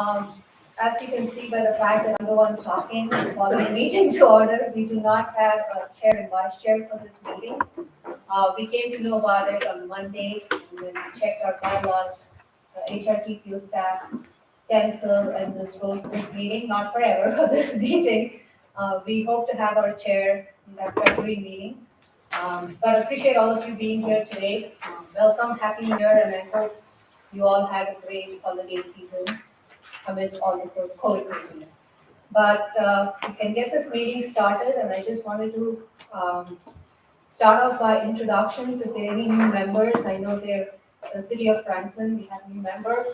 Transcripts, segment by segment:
As you can see by the fact that I'm the one talking, calling the meeting to order, we do not have a chair and vice chair for this meeting. We came to know about it on Monday when we checked our bylaws. HRTPO staff canceled and this meeting, not forever, for this meeting. We hope to have our chair in that February meeting. But appreciate all of you being here today. Welcome, Happy New Year, and I hope you all had a great holiday season amidst all the COVID craziness. But we can get this meeting started, and I just wanted to start off by introductions. If there are any new members, I know they're the City of Franklin, we have a new member.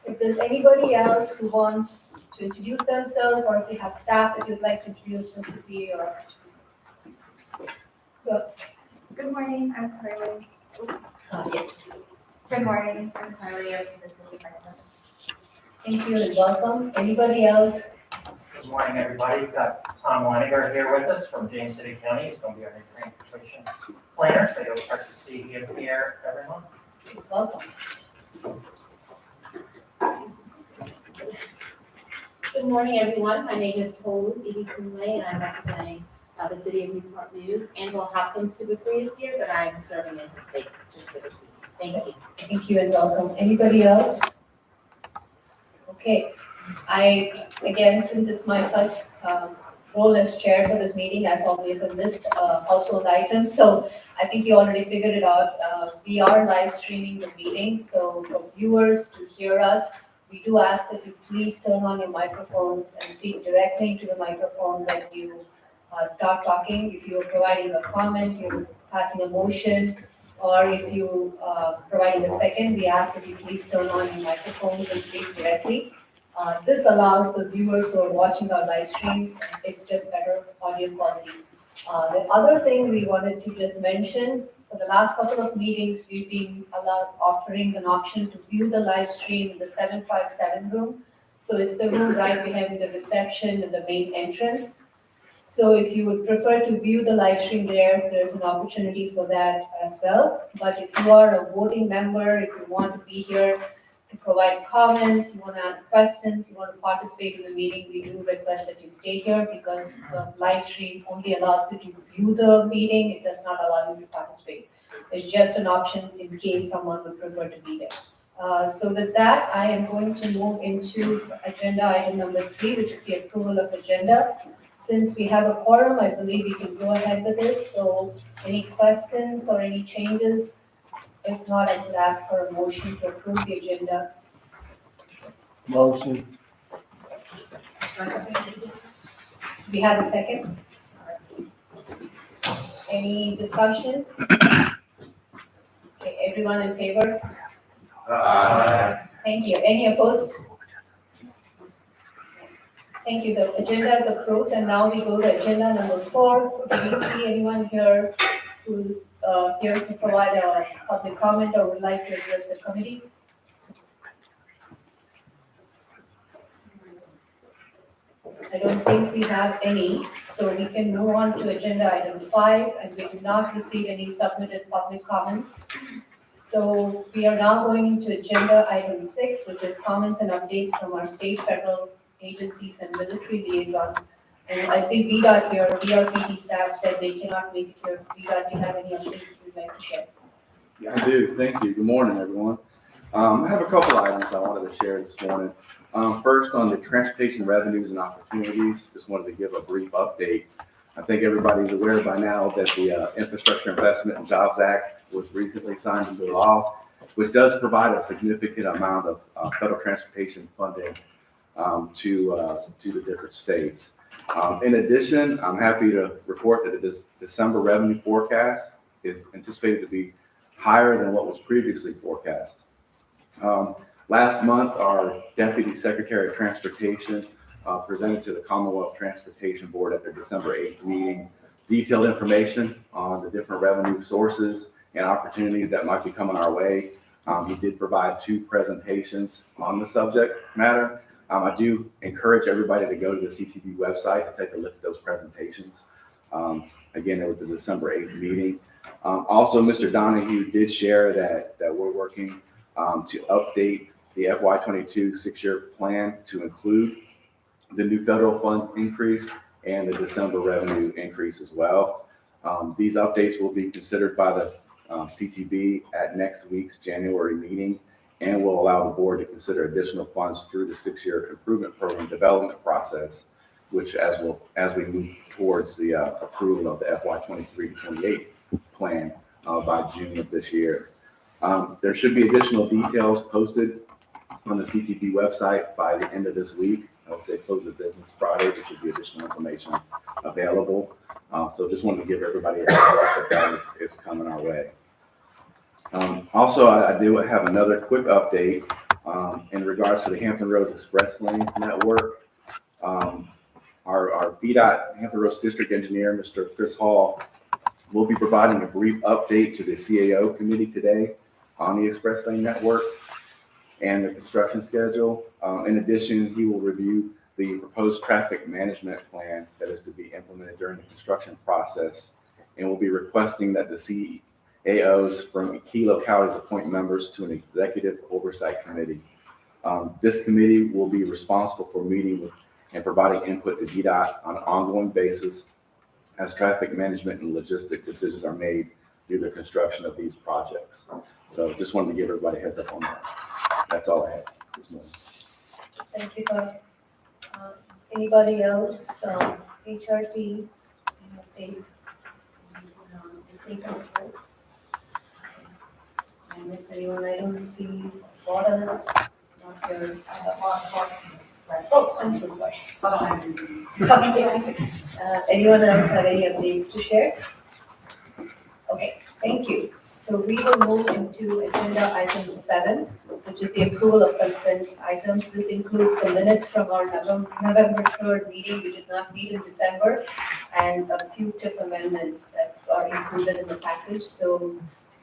If there's anybody else who wants to introduce themselves, or if you have staff that you'd like to introduce, this would be your opportunity. Go. Good morning, I'm Carly. Yes. Good morning, I'm Carly of the City of Franklin. Thank you and welcome. Anybody else? Good morning, everybody. We've got Tom Leininger here with us from James City County. He's going to be our new transportation planner, so you'll start to see him here every month. Welcome. Good morning, everyone. My name is Tolu Ibikunle, and I'm representing the City of Newport News. Angela Hopkins typically is here, but I'm serving in her place just for this meeting. Thank you. Thank you and welcome. Anybody else? Okay. Again, since it's my first role as chair for this meeting, as always, I missed household items. So I think you already figured it out. We are live streaming the meeting. So for viewers to hear us, we do ask that you please turn on your microphones and speak directly into the microphone when you start talking. If you're providing a comment, you're passing a motion, or if you providing a second, we ask that you please turn on your microphones and speak directly. This allows the viewers who are watching our live stream, it's just better audio quality. The other thing we wanted to just mention, for the last couple of meetings, we've been offering an option to view the live stream in the 757 room. So it's the room right behind the reception and the main entrance. So if you would prefer to view the live stream there, there's an opportunity for that as well. But if you are a voting member, if you want to be here to provide comments, you want to ask questions, you want to participate in the meeting, we do request that you stay here because the live stream only allows you to view the meeting. It does not allow you to participate. It's just an option in case someone would prefer to be there. So with that, I am going to move into agenda item number 3, which is the approval of agenda. Since we have a quorum, I believe we can go ahead with this. So any questions or any changes? If not, I would ask for a motion to approve the agenda. Motion. We have a second? Any discussion? Okay, everyone in favor? Thank you. Any opposed? Thank you. The agenda is approved, and now we go to agenda number 4. Do we see anyone here who's here to provide a public comment or would like to address the committee? I don't think we have any, so we can move on to agenda item 5, and we did not receive any submitted public comments. So we are now going into agenda item 6, which is comments and updates from our state, federal agencies and military liaisons. And I see VDOT here, VRPT staff said they cannot make it here. VDOT, do you have any updates you'd like to share? Yeah, I do. Thank you. Good morning, everyone. I have a couple items I wanted to share this morning. First, on the transportation revenues and opportunities, just wanted to give a brief update. I think everybody's aware by now that the Infrastructure Investment and Jobs Act was recently signed into law, which does provide a significant amount of federal transportation funding to the different states. In addition, I'm happy to report that this December revenue forecast is anticipated to be higher than what was previously forecast. Last month, our Deputy Secretary of Transportation presented to the Commonwealth Transportation Board at their December 8th meeting detailed information on the different revenue sources and opportunities that might be coming our way. He did provide 2 presentations on the subject matter. I do encourage everybody to go to the CTB website to take a look at those presentations. Again, it was the December 8th meeting. Also, Mr. Donahue did share that we're working to update the FY22 six-year plan to include the new federal fund increase and the December revenue increase as well. These updates will be considered by the CTB at next week's January meeting and will allow the board to consider additional funds through the six-year improvement program development process, which as we move towards the approval of the FY23-28 plan by June of this year. There should be additional details posted on the CTB website by the end of this week. I would say close of business Friday. There should be additional information available. So just wanted to give everybody a heads up that is coming our way. Also, I do have another quick update in regards to the Hampton Roads Express Lane network. Our VDOT Hampton Roads District Engineer, Mr. Chris Hall, will be providing a brief update to the CAO committee today on the Express Lane network and the construction schedule. In addition, he will review the proposed traffic management plan that is to be implemented during the construction process, and will be requesting that the CAOs from key localities appoint members to an executive oversight committee. This committee will be responsible for meeting with and providing input to VDOT on an ongoing basis as traffic management and logistic decisions are made through the construction of these projects. So just wanted to give everybody a heads up on that. That's all I have this morning. Thank you, Todd. Anybody else, HRT, updates? I miss anyone? I don't see water, not here. Oh, I'm so sorry. Okay. Anyone else have any updates to share? Okay, thank you. So we will move into agenda item 7, which is the approval of consent items. This includes the minutes from our November 3rd meeting. We did not meet in December, and a few tip amendments that are included in the package. So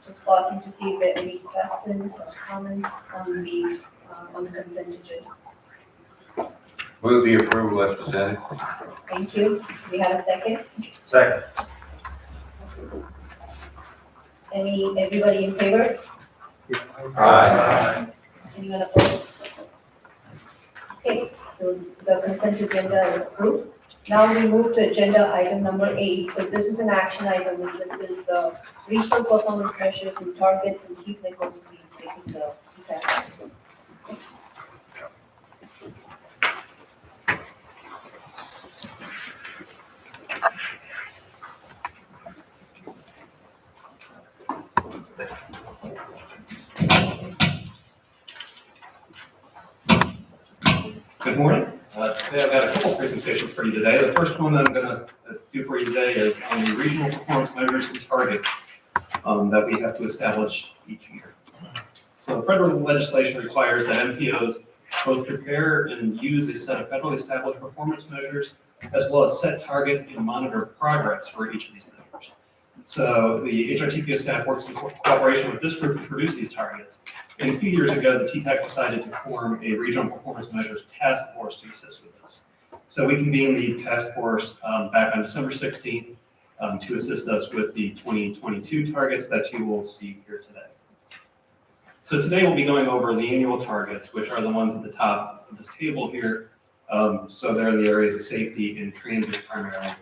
just pausing to see if there are any questions or comments on these, on the consent agenda. Move the approval as presented. Thank you. We have a second? Second. Everybody in favor? Aye. Anyone opposed? Okay, so the consent agenda is approved. Now we move to agenda item number 8. So this is an action item, and this is the regional performance measures and targets, and Keith Nichols will be taking the details. Good morning. Today I've got a couple presentations for you today. The first one that I'm going to do for you today is on the regional performance measures and targets that we have to establish each year. So federal legislation requires that MPOs both prepare and use a set of federally established performance measures, as well as set targets and monitor progress for each of these measures. So the HRTPO staff works in cooperation with this group to produce these targets. And a few years ago, the TTAC decided to form a regional performance measures task force to assist with this. So we convened the task force back on December 16th to assist us with the 2022 targets that you will see here today. So today we'll be going over the annual targets, which are the ones at the top of this table here. So they're in the areas of safety and transit primarily.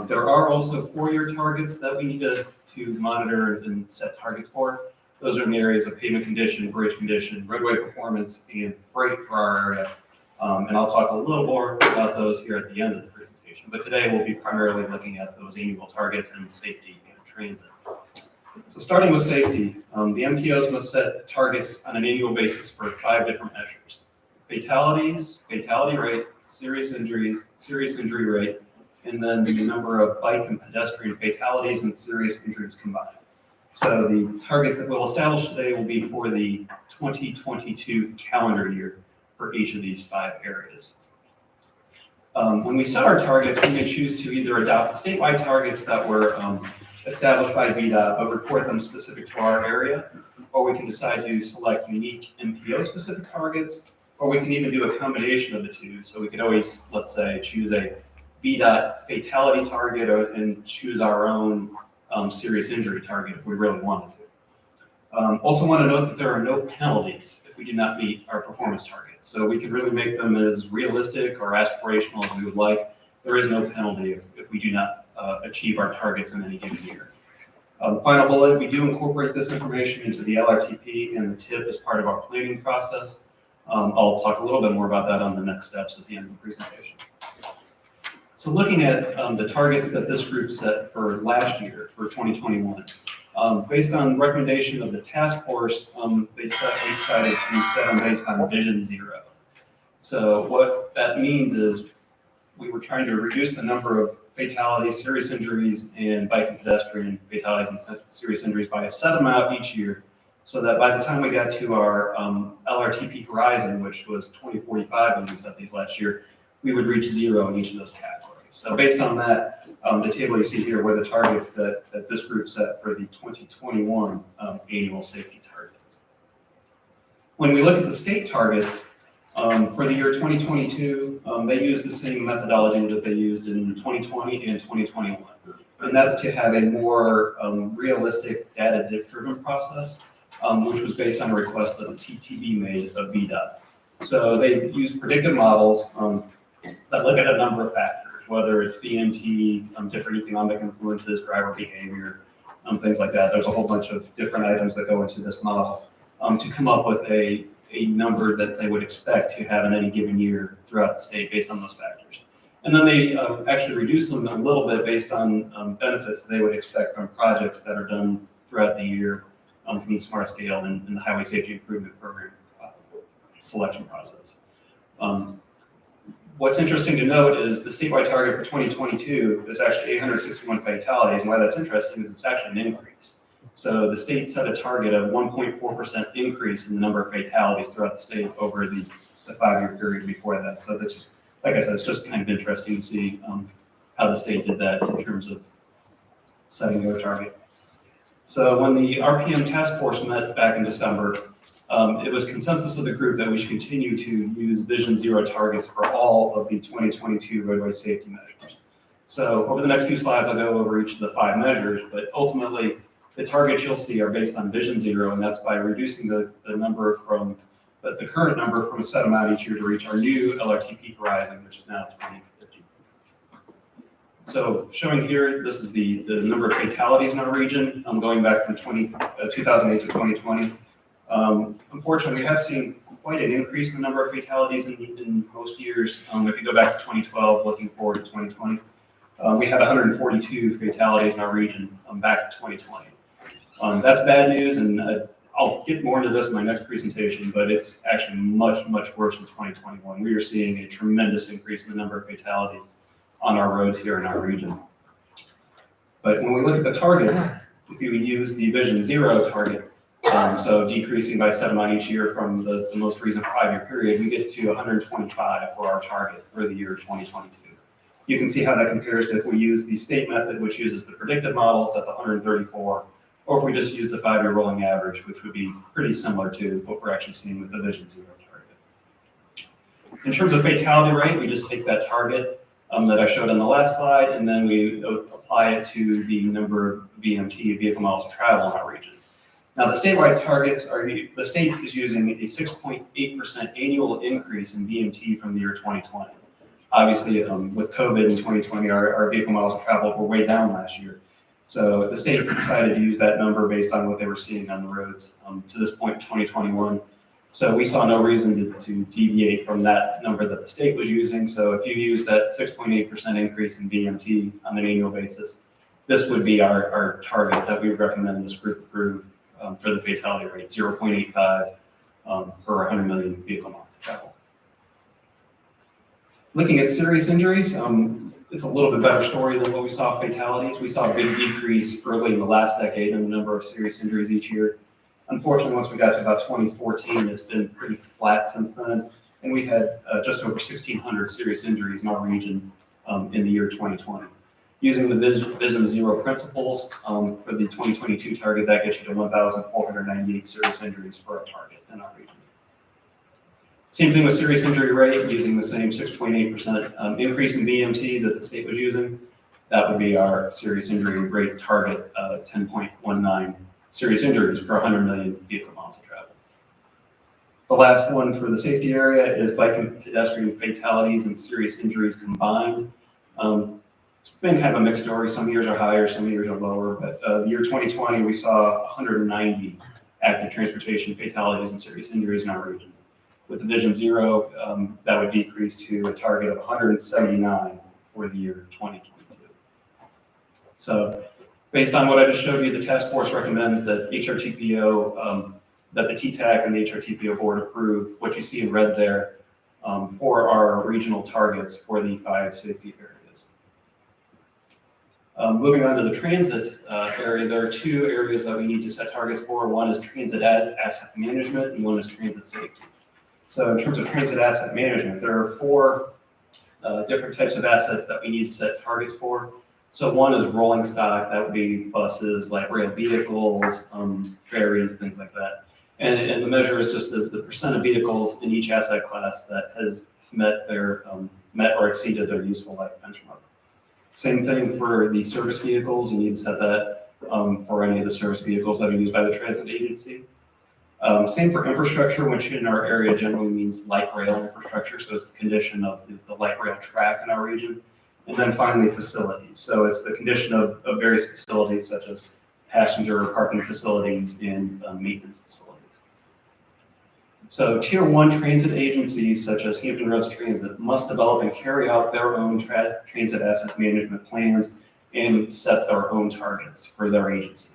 There are also 4-year targets that we need to monitor and set targets for. Those are in the areas of pavement condition, bridge condition, roadway performance, and freight for our area. And I'll talk a little more about those here at the end of the presentation. But today we'll be primarily looking at those annual targets and safety and transit. So starting with safety, the MPOs must set targets on an annual basis for 5 different measures: fatalities, fatality rate, serious injuries, serious injury rate, and then the number of bike and pedestrian fatalities and serious injuries combined. So the targets that we'll establish today will be for the 2022 calendar year for each of these 5 areas. When we set our targets, we may choose to either adopt the statewide targets that were established by VDOT, but report them specific to our area, or we can decide to select unique MPO-specific targets, or we can even do a combination of the two. So we could always, let's say, choose a VDOT fatality target and choose our own serious injury target if we really wanted Also want to note that there are no penalties if we do not meet our performance targets. So we can really make them as realistic or aspirational as we would like. There is no penalty if we do not achieve our targets in any given year. Final bullet, we do incorporate this information into the LRTP and the TIP as part of our planning process. I'll talk a little bit more about that on the next steps at the end of the presentation. So looking at the targets that this group set for last year, for 2021, based on recommendation of the task force, we decided to set them based on Vision Zero. So what that means is we were trying to reduce the number of fatalities, serious injuries, and bike and pedestrian fatalities and serious injuries by a set amount each year, so that by the time we got to our LRTP horizon, which was 2045 when we set these last year, we would reach zero in each of those categories. So based on that, the table you see here were the targets that this group set for the 2021 annual safety targets. When we look at the state targets, for the year 2022, they used the same methodology that they used in 2020 and 2021. And that's to have a more realistic data-driven process, which was based on a request that the CTB made of VDOT. So they used predictive models that look at a number of factors, whether it's BMT, different economic influences, driver behavior, things like that. There's a whole bunch of different items that go into this model to come up with a number that they would expect to have in any given year throughout the state based on those factors. And then they actually reduce them a little bit based on benefits that they would expect from projects that are done throughout the year from the SMART scale and the Highway Safety Improvement Program selection process. What's interesting to note is the statewide target for 2022 is actually 861 fatalities, and why that's interesting is it's actually an increase. So the state set a target of 1.4% increase in the number of fatalities throughout the state over the 5-year period before that. So that's just, like I said, it's just kind of interesting to see how the state did that in terms of setting their target. So when the RPM task force met back in December, it was consensus of the group that we should continue to use Vision Zero targets for all of the 2022 roadway safety measures. So over the next few slides, I'll go over each of the 5 measures, but ultimately, the targets you'll see are based on Vision Zero, and that's by reducing the number from the current number from a set amount each year to reach our new LRTP horizon, which is now 2050. So showing here, this is the number of fatalities in our region, going back from 2008 to 2020. Unfortunately, we have seen quite an increase in the number of fatalities in most years. If you go back to 2012, looking forward to 2020, we had 142 fatalities in our region back in 2020. That's bad news, and I'll get more into this in my next presentation, but it's actually much, much worse in 2021. We are seeing a tremendous increase in the number of fatalities on our roads here in our region. But when we look at the targets, if you use the Vision Zero target, so decreasing by 7 on each year from the most recent 5-year period, we get to 125 for our target for the year 2022. You can see how that compares to if we use the state method, which uses the predictive models, that's 134. Or if we just use the 5-year rolling average, which would be pretty similar to what we're actually seeing with the Vision Zero target. In terms of fatality rate, we just take that target that I showed on the last slide, and then we apply it to the number of VMT, vehicle miles of travel in our region. Now, the statewide targets the state is using a 6.8% annual increase in VMT from the year 2020. Obviously, with COVID in 2020, our vehicle miles of travel were way down last year. So the state decided to use that number based on what they were seeing on the roads to this point in 2021. So we saw no reason to deviate from that number that the state was using. So if you use that 6.8% increase in VMT on an annual basis, this would be our target that we would recommend this group approve for the fatality rate, 0.85 per 100 million vehicle miles of travel. Looking at serious injuries, it's a little bit better story than what we saw fatalities. We saw a big decrease early in the last decade in the number of serious injuries each year. Unfortunately, once we got to about 2014, it's been pretty flat since then. And we had just over 1,600 serious injuries in our region in the year 2020. Using the Vision Zero principles for the 2022 target, that gets you to 1,498 serious injuries for our target in our region. Same thing with serious injury rate, using the same 6.8% increase in VMT that the state was using. That would be our serious injury rate target, 10.19 serious injuries per 100 million vehicle miles of travel. The last one for the safety area is bike and pedestrian fatalities and serious injuries combined. It's been kind of a mixed story. Some years are higher, some years are lower, but the year 2020, we saw 190 active transportation fatalities and serious injuries in our region. With Division 0, that would decrease to a target of 179 for the year 2022. So based on what I just showed you, the task force recommends that HRTPO, that the TTAC and the HRTPO board approve what you see in red there for our regional targets for the 5 safety areas. Moving on to the transit area, there are 2 areas that we need to set targets for. One is transit asset management and one is transit safety. So in terms of transit asset management, there are 4 different types of assets that we need to set targets for. So one is rolling stock, that would be buses, light rail vehicles, ferries, things like that. And the measure is just the percent of vehicles in each asset class that has met or exceeded their useful life benchmark. Same thing for the service vehicles. You need to set that for any of the service vehicles that are used by the transit agency. Same for infrastructure, which in our area generally means light rail infrastructure. So it's the condition of the light rail track in our region. And then finally, facilities. So it's the condition of various facilities such as passenger parking facilities and maintenance facilities. So Tier 1 transit agencies such as Hampton Roads Transit must develop and carry out their own transit asset management plans and set their own targets for their agency.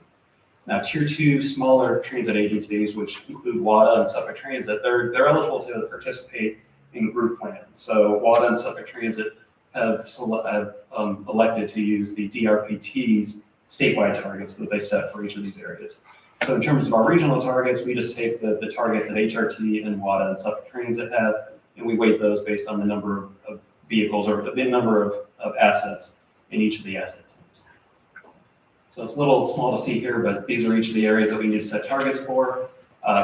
Now, Tier 2 smaller transit agencies, which include WADA and Suffolk Transit, they're eligible to participate in group plans. So WADA and Suffolk Transit have elected to use the DRPT's statewide targets that they set for each of these areas. So in terms of our regional targets, we just take the targets that HRT and WADA and Suffolk Transit have, and we weight those based on the number of vehicles or the number of assets in each of the asset types. So it's a little small to see here, but these are each of the areas that we need to set targets for,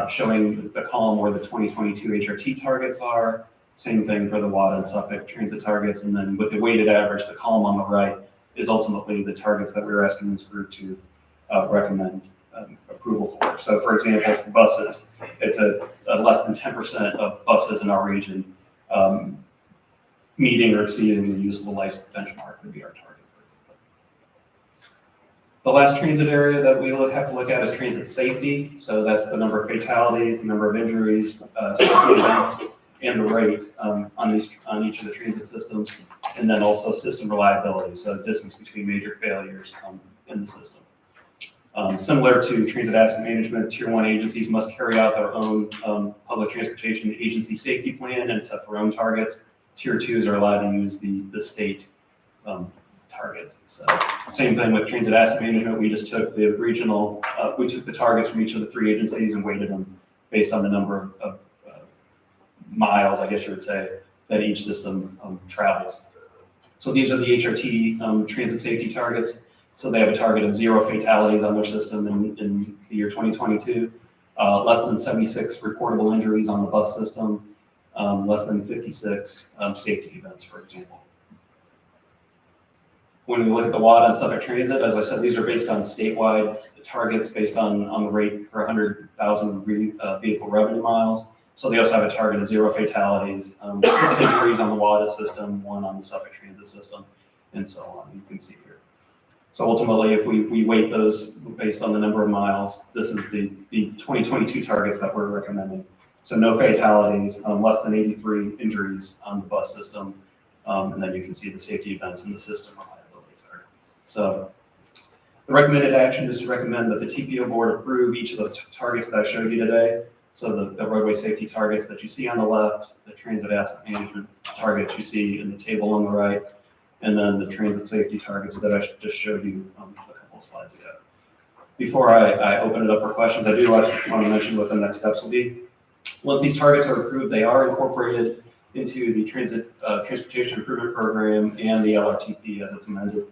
showing the column where the 2022 HRT targets are. Same thing for the WADA and Suffolk Transit targets, and then with the weighted average, the column on the right is ultimately the targets that we're asking this group to recommend approval for. So for example, for buses, it's a less than 10% of buses in our region meeting or exceeding the useful life benchmark would be our target. The last transit area that we have to look at is transit safety. So that's the number of fatalities, the number of injuries, safety events, and the rate on each of the transit systems, and then also system reliability, so distance between major failures in the system. Similar to transit asset management, Tier 1 agencies must carry out their own public transportation agency safety plan and set their own targets. Tier 2s are allowed to use the state targets. So same thing with transit asset management. We just took the regional, we took the targets from each of the 3 agencies and weighted them based on the number of miles, I guess you would say, that each system travels. So these are the HRT transit safety targets. So they have a target of 0 fatalities on their system in the year 2022, less than 76 reportable injuries on the bus system, less than 56 safety events, for example. When we look at the WADA and Suffolk Transit, as I said, these are based on statewide targets based on the rate per 100,000 vehicle revenue miles. So they also have a target of 0 fatalities, 6 injuries on the WADA system, 1 on the Suffolk Transit system, and so on. You can see here. So ultimately, if we weight those based on the number of miles, this is the 2022 targets that we're recommending. So no fatalities, less than 83 injuries on the bus system, and then you can see the safety events in the system reliability targets. So the recommended action is to recommend that the TPO board approve each of the targets that I showed you today. So the roadway safety targets that you see on the left, the transit asset management targets you see in the table on the right, and then the transit safety targets that I just showed you a couple of slides ago. Before I open it up for questions, I do want to mention what the next steps will be. Once these targets are approved, they are incorporated into the Transportation Improvement Program and the LRTP as it's amended.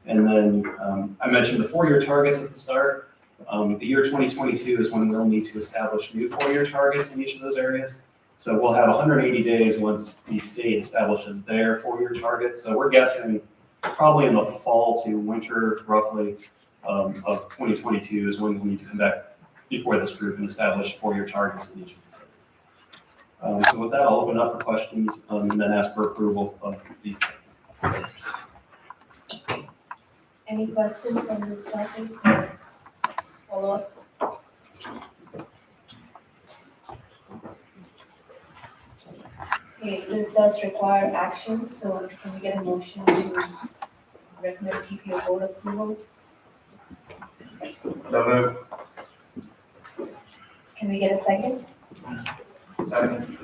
And then I mentioned the 4-year targets at the start. The year 2022 is when we'll need to establish new 4-year targets in each of those areas. So we'll have 180 days once the state establishes their 4-year targets. So we're guessing probably in the fall to winter, roughly, of 2022 is when we need to come back before this group and establish 4-year targets in each of the areas. So with that, I'll open up for questions and then ask for approval of these. Any questions on this topic? Follow-ups? Okay, this does require action, so can we get a motion to recommend TPO board approval? So moved. Can we get a second? Second.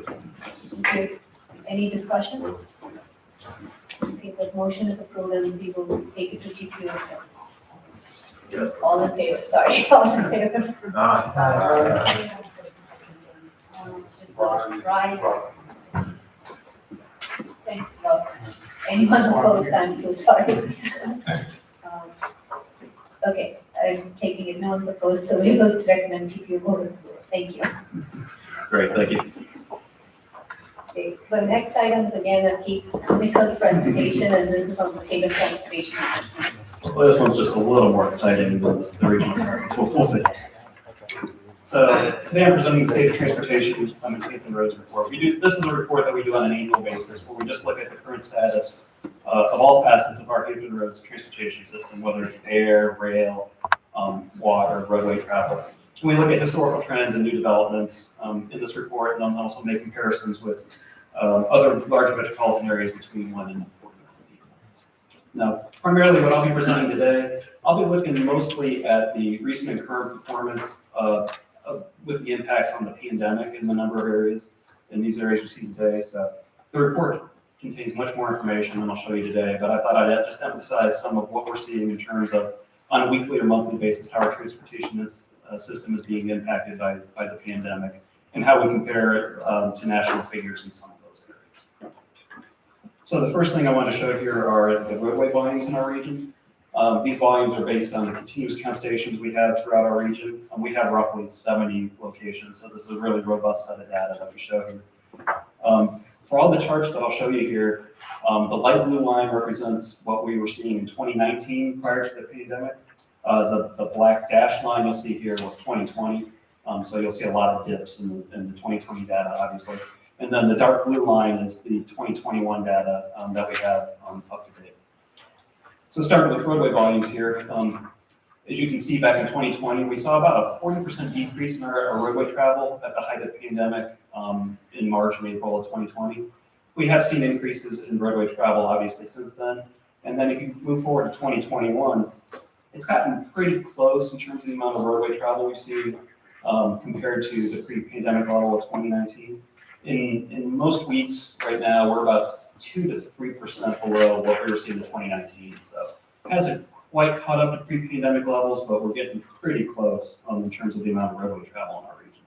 Okay, any discussion? Okay, the motion is approved and we will take it to TPO. Yes. All in favor, sorry, all in favor. Aye. It was right. Thank you, Rob. Anyone opposed, I'm so sorry. Okay, I'm taking it, no one's opposed, so we will recommend TPO board approval. Thank you. Great, thank you. Okay, the next item is again a Keith Nichols presentation, and this is on the state of transportation. Well, this one's just a little more exciting than the regional targets. We'll see. So today I'm presenting the state of transportation on the Hampton Roads report. This is a report that we do on an annual basis where we just look at the current status of all facets of our Hampton Roads transportation system, whether it's air, rail, water, roadway travel. And we look at historical trends and new developments in this report, and then also make comparisons with other large metropolitan areas between 1 and 4 million people. Now, primarily what I'll be presenting today, I'll be looking mostly at the recent and current performance with the impacts on the pandemic in the number of areas in these areas you see today. So the report contains much more information than I'll show you today, but I thought I'd just emphasize some of what we're seeing in terms of, on a weekly or monthly basis, how our transportation system is being impacted by the pandemic and how we compare it to national figures in some of those areas. So the first thing I want to show here are the roadway volumes in our region. These volumes are based on the continuous count stations we have throughout our region. And we have roughly 70 locations, so this is a really robust set of data that we show here. For all the charts that I'll show you here, the light blue line represents what we were seeing in 2019 prior to the pandemic. The black dashed line you'll see here was 2020, so you'll see a lot of dips in the 2020 data, obviously. And then the dark blue line is the 2021 data that we have up to date. So starting with roadway volumes here, as you can see back in 2020, we saw about a 40% decrease in our roadway travel at the height of the pandemic in March and April of 2020. We have seen increases in roadway travel, obviously, since then. And then if you move forward to 2021, it's gotten pretty close in terms of the amount of roadway travel we've seen compared to the pre-pandemic level of 2019. In most weeks right now, we're about 2 to 3% below what we were seeing in 2019. So it hasn't quite caught up to pre-pandemic levels, but we're getting pretty close in terms of the amount of roadway travel in our region.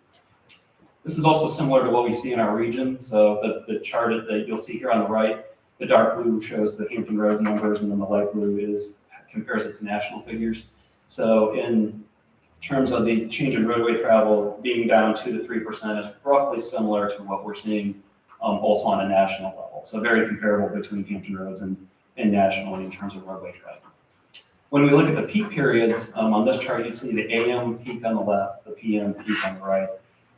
This is also similar to what we see in our region. So the chart that you'll see here on the right, the dark blue shows the Hampton Roads numbers, and then the light blue compares it to national figures. So in terms of the change in roadway travel being down 2 to 3% is roughly similar to what we're seeing also on a national level. So very comparable between Hampton Roads and nationally in terms of roadway travel. When we look at the peak periods, on this chart, you see the AM peak on the left, the PM peak on the right.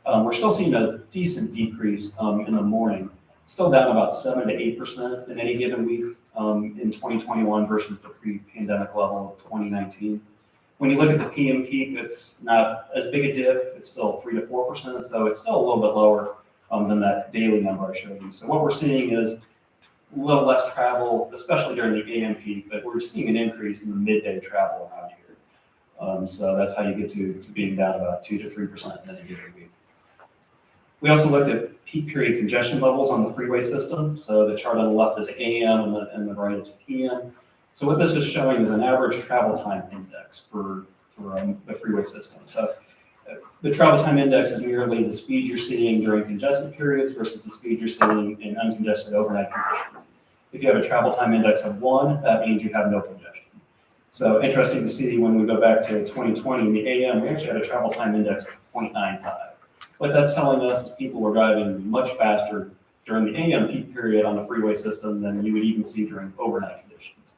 We're still seeing a decent decrease in the morning, still down about 7 to 8% in any given week in 2021 versus the pre-pandemic level of 2019. When you look at the PM peak, it's not as big a dip. It's still 3 to 4%, so it's still a little bit lower than that daily number I showed you. So what we're seeing is a little less travel, especially during the AM peak, but we're seeing an increase in the midday travel around here. So that's how you get to being down about 2 to 3% in any given week. We also looked at peak period congestion levels on the freeway system. So the chart on the left is AM and the right is PM. So what this is showing is an average travel time index for the freeway system. So the travel time index is merely the speed you're seeing during congested periods versus the speed you're seeing in uncongested overnight conditions. If you have a travel time index of 1, that means you have no congestion. So interesting to see when we go back to 2020 in the AM, we actually had a travel time index of 0.95. What that's telling us is people were driving much faster during the AM peak period on the freeway system than you would even see during overnight conditions.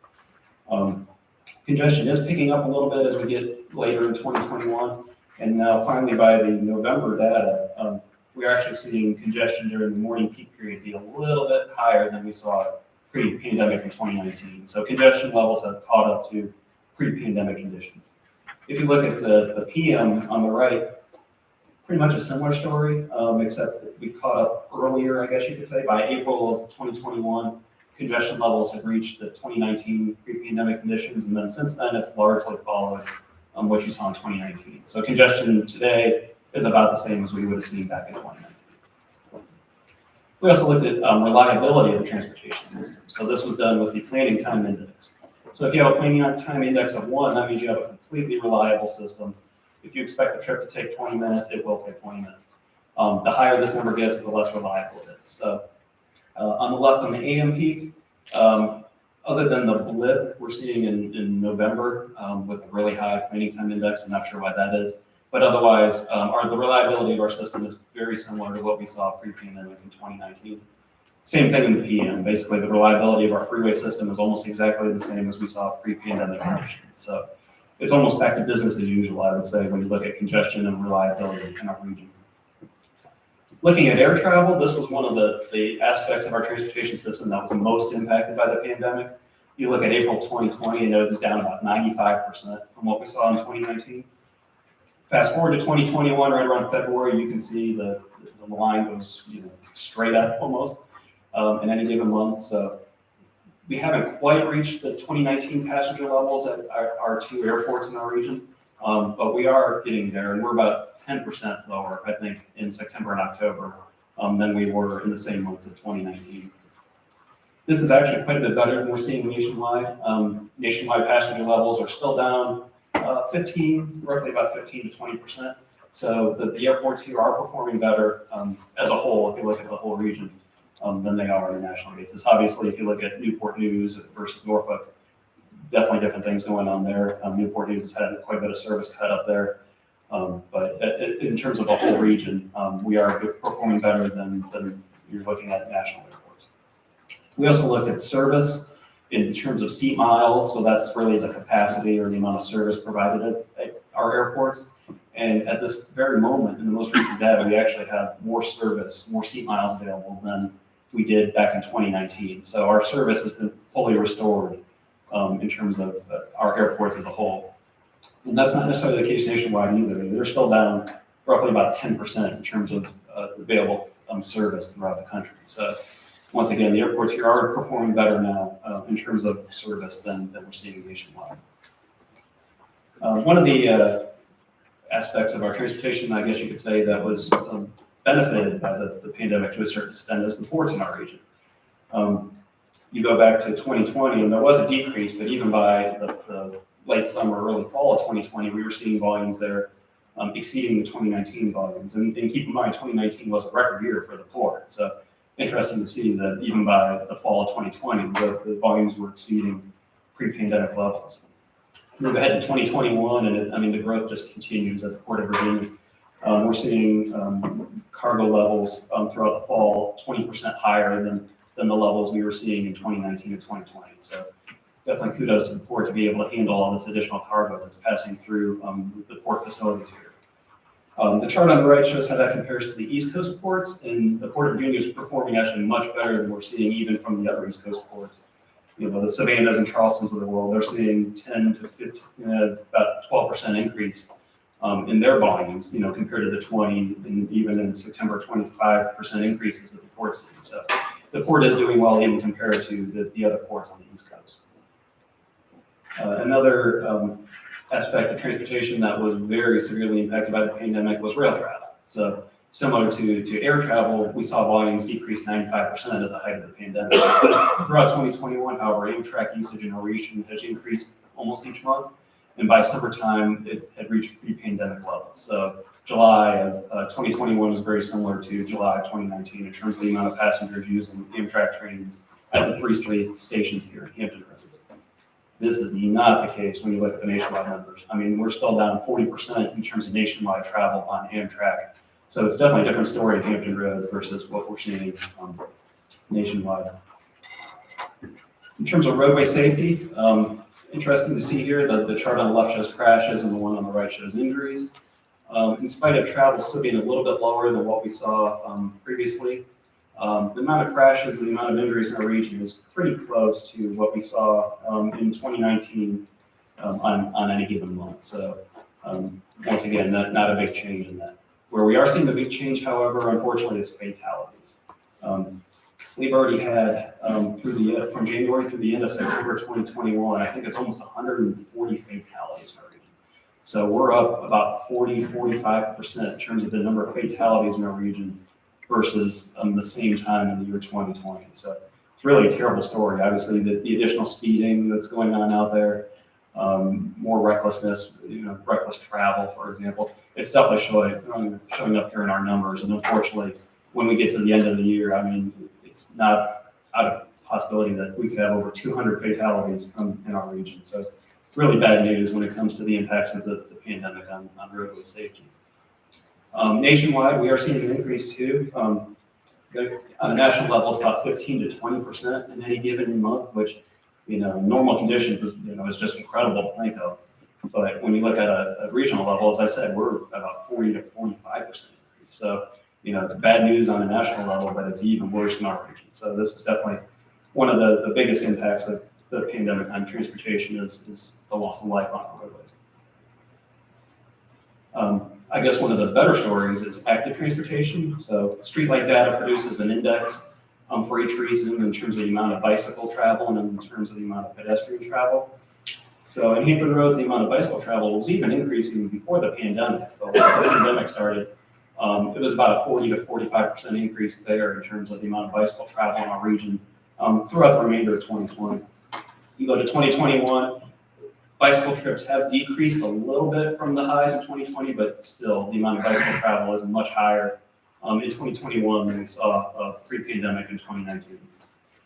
Congestion is picking up a little bit as we get later in 2021. And now finally by the November data, we're actually seeing congestion during the morning peak period be a little bit higher than we saw pre-pandemic in 2019. So congestion levels have caught up to pre-pandemic conditions. If you look at the PM on the right, pretty much a similar story, except that we caught up earlier, I guess you could say. By April of 2021, congestion levels had reached the 2019 pre-pandemic conditions, and then since then, it's largely followed what you saw in 2019. So congestion today is about the same as we would have seen back in 2019. We also looked at reliability of the transportation system. So this was done with the planning time index. So if you have a planning time index of 1, that means you have a completely reliable system. If you expect the trip to take 20 minutes, it will take 20 minutes. The higher this number gets, the less reliable it is. So on the left, on the AM peak, other than the blip we're seeing in November with a really high planning time index, I'm not sure why that is. But otherwise, the reliability of our system is very similar to what we saw pre-pandemic in 2019. Same thing in the PM. Basically, the reliability of our freeway system is almost exactly the same as we saw pre-pandemic conditions. So it's almost back to business as usual, I would say, when you look at congestion and reliability in our region. Looking at air travel, this was one of the aspects of our transportation system that was most impacted by the pandemic. You look at April 2020, and it was down about 95% from what we saw in 2019. Fast forward to 2021, right around February, you can see the line goes straight up almost in any given month. So we haven't quite reached the 2019 passenger levels at our 2 airports in our region, but we are getting there, and we're about 10% lower, I think, in September and October than we were in the same months of 2019. This is actually quite a bit better than we're seeing nationwide. Nationwide passenger levels are still down roughly about 15 to 20%. So the airports here are performing better as a whole, if you look at the whole region, than they are on a national basis. Obviously, if you look at Newport News versus Norfolk, definitely different things going on there. Newport News has had quite a bit of service cut up there. But in terms of the whole region, we are performing better than you're looking at national airports. We also looked at service in terms of seat miles, so that's really the capacity or the amount of service provided at our airports. And at this very moment, in the most recent data, we actually have more service, more seat miles available than we did back in 2019. So our service has been fully restored in terms of our airports as a whole. And that's not necessarily the case nationwide either. They're still down roughly about 10% in terms of available service throughout the country. So once again, the airports here are performing better now in terms of service than we're seeing nationwide. One of the aspects of our transportation, I guess you could say, that was benefited by the pandemic to a certain extent is the ports in our region. You go back to 2020, and there was a decrease, but even by the late summer, early fall of 2020, we were seeing volumes there exceeding the 2019 volumes. And keep in mind, 2019 was a record year for the port. So interesting to see that even by the fall of 2020, the volumes were exceeding pre-pandemic levels. Move ahead to 2021, and the growth just continues at the Port of Virginia. We're seeing cargo levels throughout the fall 20% higher than the levels we were seeing in 2019 and 2020. So definitely kudos to the port to be able to handle all this additional cargo that's passing through the port facilities here. The chart on the right shows how that compares to the East Coast ports, and the Port of Virginia is performing actually much better than we're seeing even from the other East Coast ports. The Savannahs and Charlestons of the world, they're seeing 10 to 15, about 12% increase in their volumes, compared to the 20 and even in September, 25% increases that the port's seeing. So the port is doing well even compared to the other ports on the East Coast. Another aspect of transportation that was very severely impacted by the pandemic was rail travel. So similar to air travel, we saw volumes decrease 95% at the height of the pandemic. Throughout 2021, however, Amtrak usage in our region has increased almost each month, and by summertime, it had reached pre-pandemic levels. So July of 2021 was very similar to July of 2019 in terms of the amount of passengers using Amtrak trains at the 3 stations here in Hampton Roads. This is not the case when you look at the nationwide numbers. We're still down 40% in terms of nationwide travel on Amtrak. So it's definitely a different story at Hampton Roads versus what we're seeing nationwide. In terms of roadway safety, Interesting to see here, the chart on the left shows crashes and the one on the right shows injuries. In spite of travel still being a little bit lower than what we saw previously, the amount of crashes and the amount of injuries in our region is pretty close to what we saw in 2019 on any given month. So once again, not a big change in that. Where we are seeing the big change, however, unfortunately, is fatalities. We've already had from January through the end of September 2021, I think it's almost 140 fatalities in our region. So we're up about 45% in terms of the number of fatalities in our region versus the same time in the year 2020. So it's really a terrible story. Obviously, the additional speeding that's going on out there, more recklessness, reckless travel, for example. It's definitely showing up here in our numbers. And unfortunately, when we get to the end of the year, I mean, it's not out of possibility that we could have over 200 fatalities in our region. So it's really bad news when it comes to the impacts of the pandemic on roadway safety. Nationwide, we are seeing an increase too. On a national level, it's about 15 to 20% in any given month, which, normal conditions is just incredible to think of. But when you look at a regional level, as I said, we're about 40 to 45% increase. So, the bad news on a national level, but it's even worse in our region. So this is definitely one of the biggest impacts of the pandemic on transportation is the loss of life on our roadways. I guess one of the better stories is active transportation. So Streetlight data produces an index for each region in terms of the amount of bicycle travel and in terms of the amount of pedestrian travel. So in Hampton Roads, the amount of bicycle travel was even increasing before the pandemic. But when the pandemic started, it was about a 40 to 45% increase there in terms of the amount of bicycle travel in our region throughout the remainder of 2020. You go to 2021, bicycle trips have decreased a little bit from the highs in 2020, but still the amount of bicycle travel is much higher in 2021 than we saw pre-pandemic in 2019. If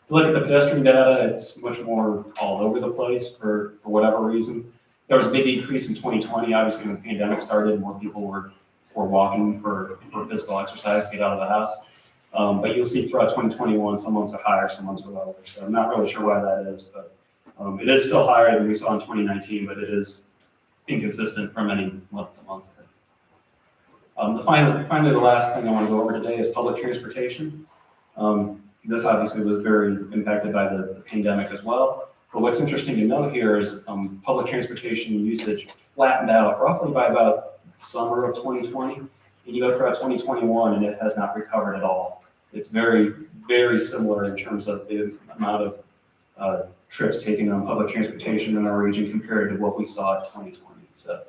you look at the pedestrian data, it's much more all over the place for whatever reason. There was a big decrease in 2020, obviously when the pandemic started, more people were walking for physical exercise to get out of the house. But you'll see throughout 2021, some months are higher, some months are lower. So I'm not really sure why that is, but it is still higher than we saw in 2019, but it is inconsistent from any month to month. Finally, the last thing I want to go over today is public transportation. This obviously was very impacted by the pandemic as well. But what's interesting to note here is public transportation usage flattened out roughly by about summer of 2020, and you go throughout 2021 and it has not recovered at all. It's very, very similar in terms of the amount of trips taken on public transportation in our region compared to what we saw in 2020. So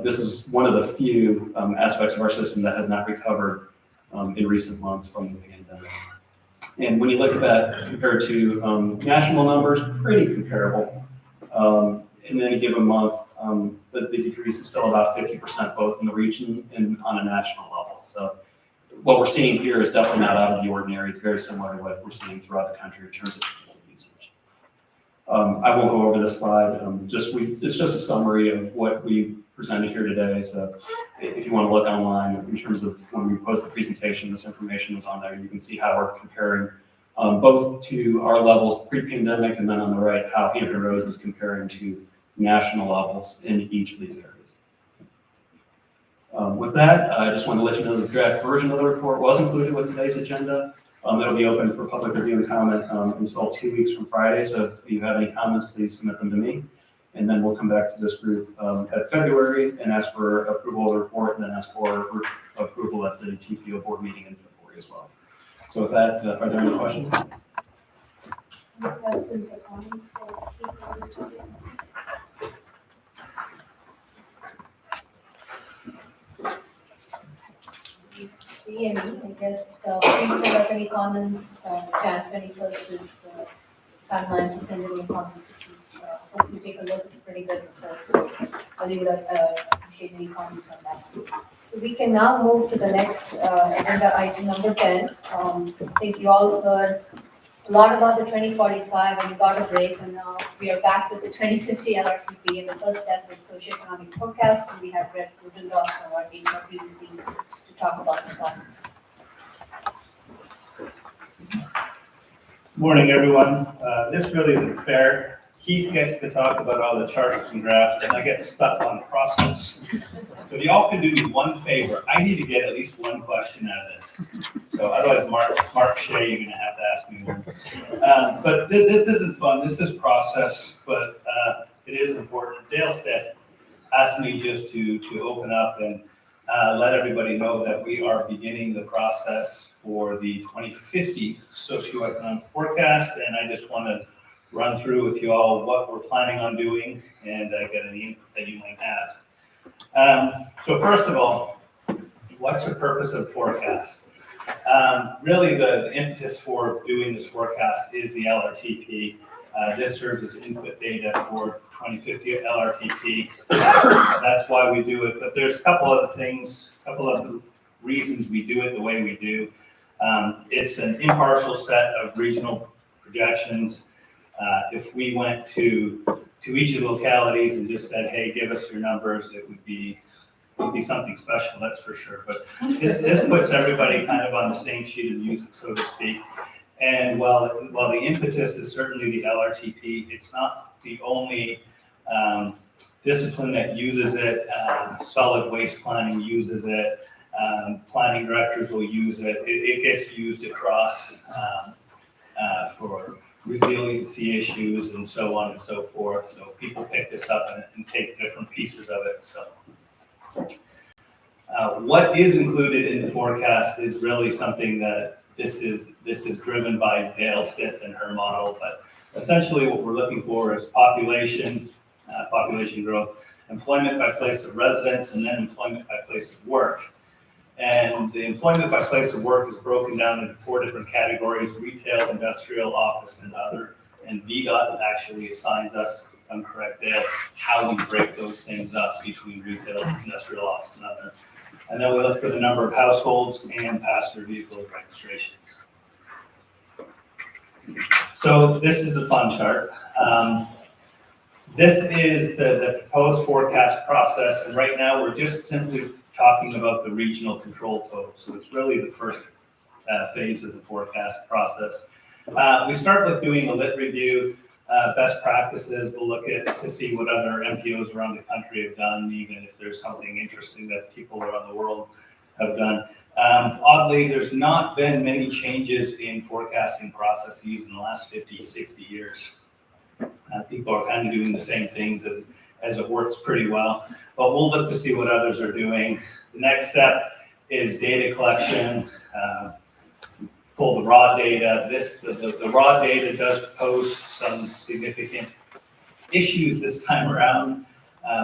this is one of the few aspects of our system that has not recovered in recent months from the pandemic. And when you look at that compared to national numbers, pretty comparable. In any given month, the decrease is still about 50% both in the region and on a national level. So what we're seeing here is definitely not out of the ordinary. It's very similar to what we're seeing throughout the country in terms of usage. I won't go over this slide. It's just a summary of what we presented here today. So if you want to look online in terms of when we post the presentation, this information is on there. You can see how we're comparing both to our levels pre-pandemic and then on the right, how Hampton Roads is comparing to national levels in each of these areas. With that, I just want to let you know the draft version of the report was included with today's agenda. It'll be open for public review and comment until 2 weeks from Friday. So if you have any comments, please submit them to me. And then we'll come back to this group at February and ask for approval of the report and then ask for approval at the TPO board meeting in February as well. So with that, are there any questions? Any questions or comments for people on this topic? See any, I guess, please send us any comments. Jan 21st is the timeline to send in your comments. Hope you take a look. It's a pretty good report, so I really would appreciate any comments on that. So we can now move to the next agenda item number 10. I think you all heard a lot about the 2045 and we got a break, and now we are back with the 2050 LRTP, and the first step is Socio-Economic Forecast, and we have Brett Rudendorf from our HRTPO to talk about the process. Morning, everyone. This really isn't fair Keith gets to talk about all the charts and graphs, and I get stuck on process. So if y'all can do me one favor, I need to get at least one question out of this. So otherwise, Mark Shea, you're gonna have to ask me one. But this isn't fun, this is process, but it is important. Dale Stead asked me just to open up and let everybody know that we are beginning the process for the 2050 Socio-Economic Forecast, and I just want to run through with you all what we're planning on doing and get any input that you might have. So first of all, what's the purpose of forecast? Really the impetus for doing this forecast is the LRTP. This serves as input data for 2050 LRTP. That's why we do it, but there's a couple other things, a couple of reasons we do it the way we do. It's an impartial set of regional projections. If we went to each of the localities and just said, hey, give us your numbers, it would be something special, that's for sure. But this puts everybody kind of on the same sheet of music, so to speak. And while the impetus is certainly the LRTP, it's not the only discipline that uses it. Solid waste planning uses it. Planning directors will use it. It gets used across for resiliency issues and so on and so forth. So people pick this up and take different pieces of it. So what is included in the forecast is really something that this is driven by Dale Stith and her model. But essentially what we're looking for is population growth, employment by place of residence, and then employment by place of work. And the employment by place of work is broken down into 4 different categories: retail, industrial, office, and other. And VDOT actually assigns us, if I'm correct, Dale, how we break those things up between retail, industrial, office, and other. And then we look for the number of households and passenger vehicles registrations. So this is a fun chart. This is the proposed forecast process, and right now we're just simply talking about the regional control total. So it's really the first phase of the forecast process. We start with doing a lit review, best practices. We'll look at to see what other MPOs around the country have done, even if there's something interesting that people around the world have done. Oddly, there's not been many changes in forecasting processes in the last 50, 60 years. People are kind of doing the same things as it works pretty well, but we'll look to see what others are doing. The next step is data collection, pull the raw data. The raw data does pose some significant issues this time around.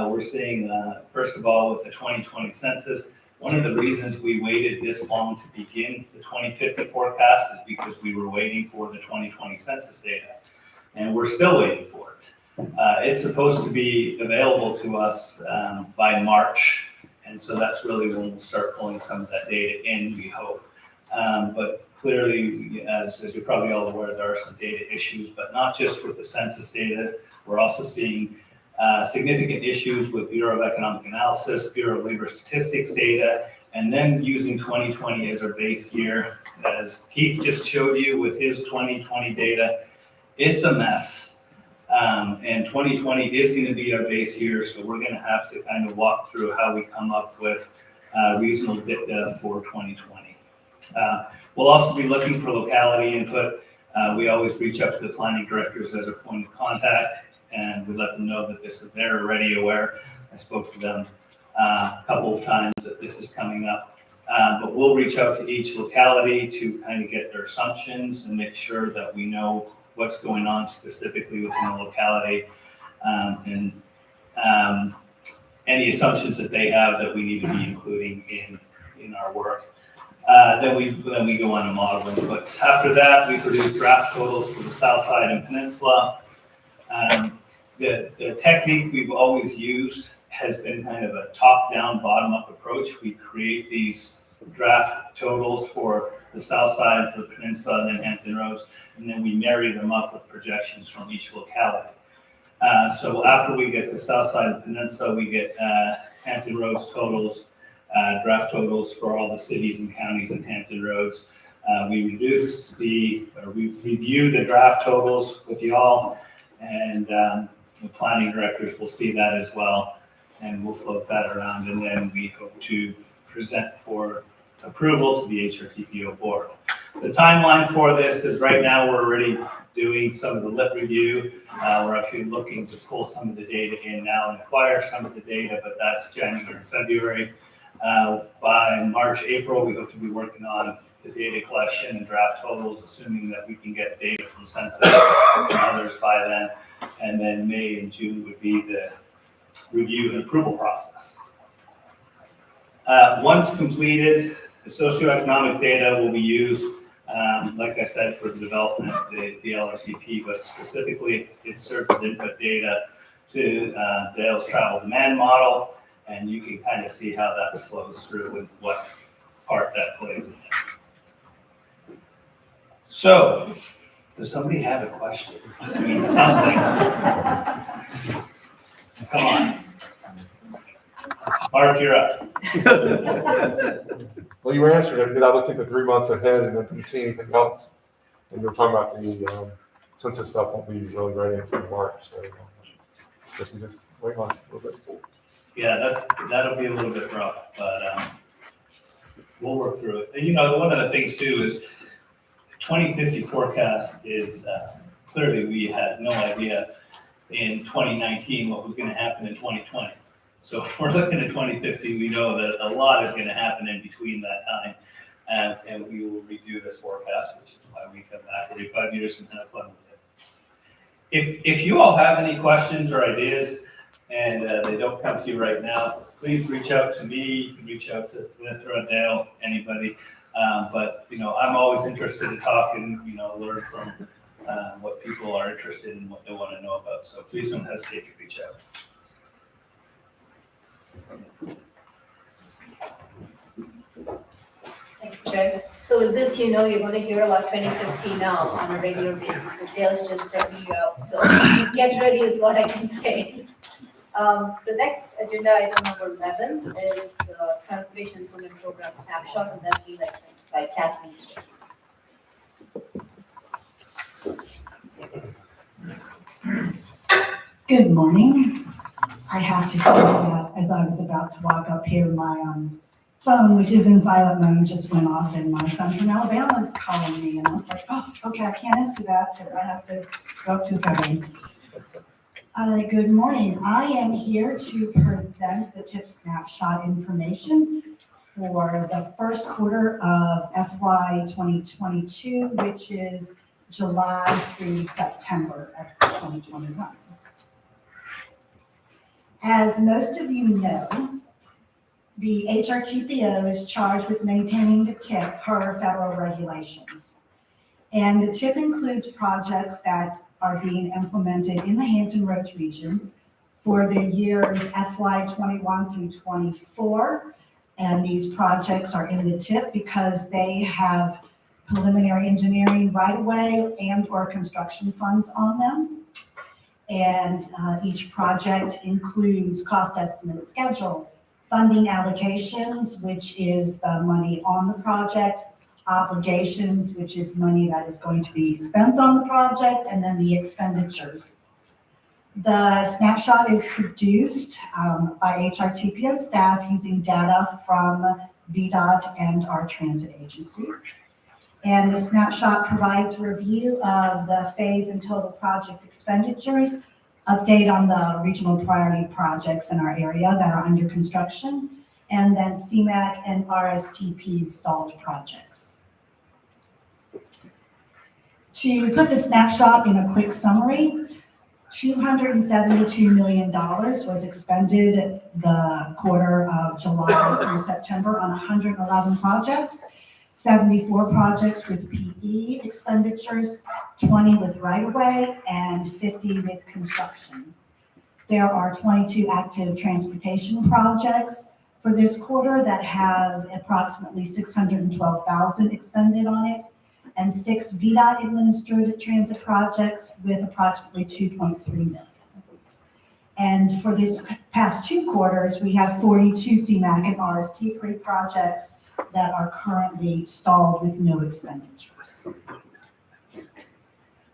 We're seeing, first of all, with the 2020 census, one of the reasons we waited this long to begin the 2050 forecast is because we were waiting for the 2020 census data, and we're still waiting for it. It's supposed to be available to us by March, and so that's really when we'll start pulling some of that data in, we hope. But clearly, as you're probably all aware, there are some data issues, but not just with the census data. We're also seeing significant issues with Bureau of Economic Analysis, Bureau of Labor Statistics data, and then using 2020 as our base year. As Keith just showed you with his 2020 data, it's a mess. And 2020 is going to be our base year, so we're going to have to kind of walk through how we come up with reasonable data for 2020. We'll also be looking for locality input. We always reach out to the planning directors as a point of contact, and we let them know that they're already aware. I spoke to them a couple of times that this is coming up. But we'll reach out to each locality to kind of get their assumptions and make sure that we know what's going on specifically within the locality, and any assumptions that they have that we need to be including in our work. Then we go on to model inputs. After that, we produce draft totals for the South Side and Peninsula. The technique we've always used has been kind of a top-down, bottom-up approach. We create these draft totals for the South Side, for the Peninsula, and then Hampton Roads, and then we marry them up with projections from each locality. So after we get the South Side of the Peninsula, we get Hampton Roads totals, draft totals for all the cities and counties in Hampton Roads. We review the draft totals with y'all, And the planning directors will see that as well, and we'll float that around, and then we hope to present for approval to the HRTPO board. The timeline for this is right now we're already doing some of the lit review. We're actually looking to pull some of the data in now and acquire some of the data, but that's January and February. By March, April, we hope to be working on the data collection and draft totals, assuming that we can get data from Census and others by then. And then May and June would be the review and approval process. Once completed, the socioeconomic data will be used, like I said, for the development of the LRTP, but specifically it serves as input data to Dale's travel demand model, and you can kind of see how that flows through and what part that plays in it. So, does somebody have a question? I mean, something. Come on. Mark, you're up. Well, you were answering it. Did I look at the 3 months ahead and didn't see anything else? And you were talking about the census stuff won't be really ready until March, so guess we just wait on it a little bit. Yeah, that'll be a little bit rough, but we'll work through it. And one of the things too is 2050 forecast is clearly we had no idea in 2019 what was going to happen in 2020. So if we're looking at 2050, we know that a lot is going to happen in between that time, and we will redo this forecast, which is why we come back every 5 years and have fun with it. If you all have any questions or ideas, and they don't come to you right now, please reach out to me. You can reach out to Lith or Dale, anybody. But I'm always interested in talking, learn from what people are interested in, what they want to know about. So please don't hesitate to reach out. Thank you, Greg. So with this, you're going to hear about 2050 now on a regular basis. The Dale's just prepping you up. So get ready is what I can say. The next agenda item number 11 is the Transportation Improvement Program snapshot, and that will be led by Kathleen today. Good morning. I have to say that as I was about to walk up here, my phone, which is in silent mode, just went off, and my son from Alabama is calling me, and I was like, oh, okay, I can't answer that because I have to go up to him. Good morning. I am here to present the TIP snapshot information for the first quarter of FY 2022, which is July through September of 2021. As most of you know, the HRTPO is charged with maintaining the TIP per federal regulations. And the TIP includes projects that are being implemented in the Hampton Roads region for the years FY 21 through 24. And these projects are in the TIP because they have preliminary engineering right-of-way and or construction funds on them. And each project includes cost estimate schedule, funding allocations, which is the money on the project, obligations, which is money that is going to be spent on the project, and then the expenditures. The snapshot is produced by HRTPO staff using data from VDOT and our transit agencies. And the snapshot provides a review of the phase and total project expenditures, update on the regional priority projects in our area that are under construction, and then CMAQ and RSTP stalled projects. To put the snapshot in a quick summary, $272 million was expended the quarter of July through September on 111 projects, 74 projects with PE expenditures, 20 with right-of-way, and 50 with construction. There are 22 active transportation projects for this quarter that have approximately $612,000 expended on it, and 6 VDOT administered transit projects with approximately $2.3 million. And for this past 2 quarters, we have 42 CMAQ and RSTP projects that are currently stalled with no expenditures.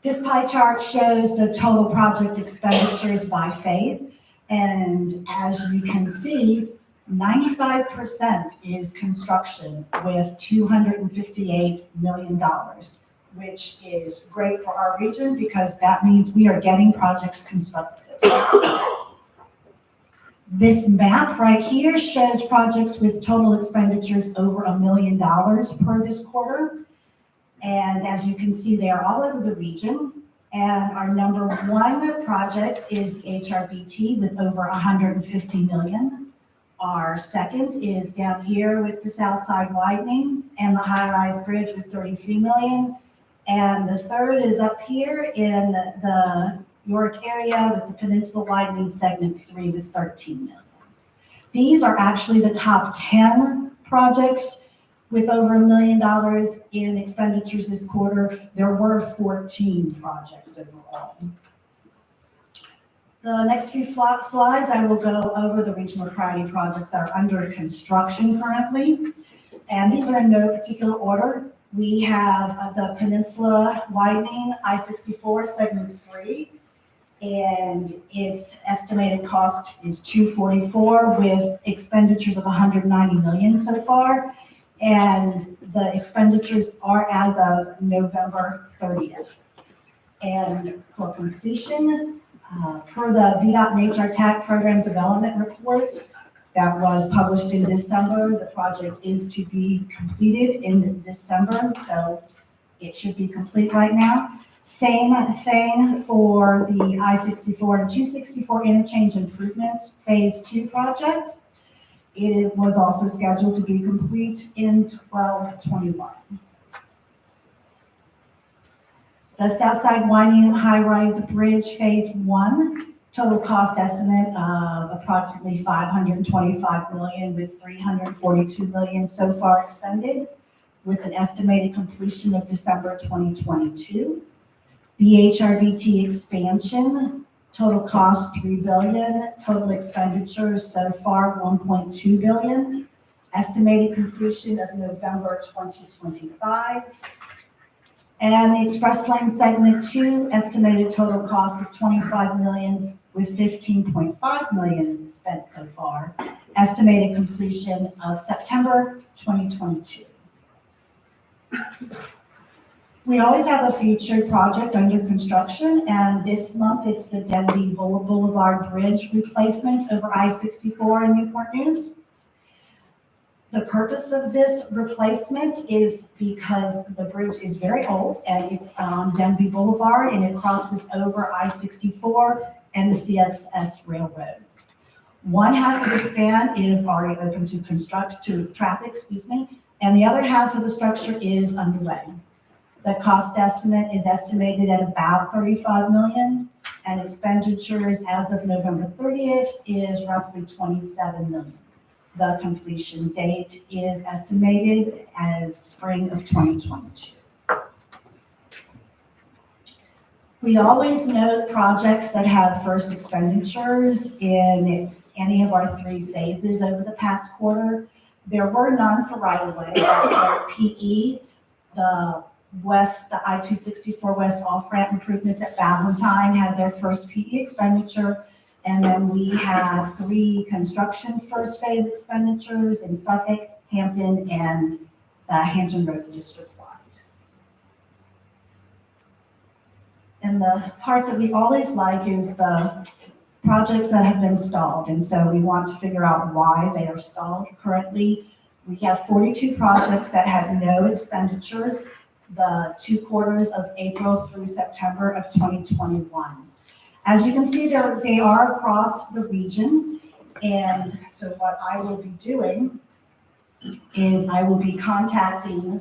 This pie chart shows the total project expenditures by phase. And as you can see, 95% is construction with $258 million, which is great for our region because that means we are getting projects constructed. This map right here shows projects with total expenditures over $1 million per this quarter. And as you can see, they are all over the region. And our number one project is the HRBT with over $150 million. Our second is down here with the South Side widening and the high-rise bridge with $33 million. And the third is up here in the York area with the Peninsula Widening Segment 3 with $13 million. These are actually the top 10 projects with over $1 million in expenditures this quarter. There were 14 projects overall. The next few slides, I will go over the regional priority projects that are under construction currently. And these are in no particular order. We have the Peninsula Widening I-64 Segment 3. And its estimated cost is $244 with expenditures of $190 million so far. And the expenditures are as of November 30th. And for completion, per the VDOT and HRTPO Program Development Report that was published in December, the project is to be completed in December, so it should be complete right now. Same thing for the I-64 and 264 interchange improvements, Phase 2 project. It was also scheduled to be complete in 12/21. The Southside Winding High-Rise Bridge Phase 1, total cost estimate of approximately $525 million with $342 million so far expended, with an estimated completion of December 2022. The HRBT expansion, total cost $3 billion, total expenditures so far $1.2 billion, estimated completion of November 2025. And the Express Lane Segment 2, estimated total cost of $25 million with $15.5 million spent so far, estimated completion of September 2022. We always have a featured project under construction, and this month it's the Denby Boulevard Bridge replacement over I-64 in Newport News. The purpose of this replacement is because the bridge is very old and it's on Denby Boulevard and it crosses over I-64 and the CSX Railroad. One half of the span is already open to traffic, and the other half of the structure is underway. The cost estimate is estimated at about $35 million, and expenditures as of November 30th is roughly $27 million. The completion date is estimated as spring of 2022. We always note projects that have first expenditures in any of our three phases over the past quarter. There were none for right-of-way, but PE, the I-264 West off-ramp improvements at Valentine had their first PE expenditure. And then we have 3 construction first phase expenditures in Suffolk, Hampton, and the Hampton Roads District-wide. And the part that we always like is the projects that have been stalled. And so we want to figure out why they are stalled. Currently, we have 42 projects that had no expenditures the 2 quarters of April through September of 2021. As you can see, they are across the region. And so what I will be doing is I will be contacting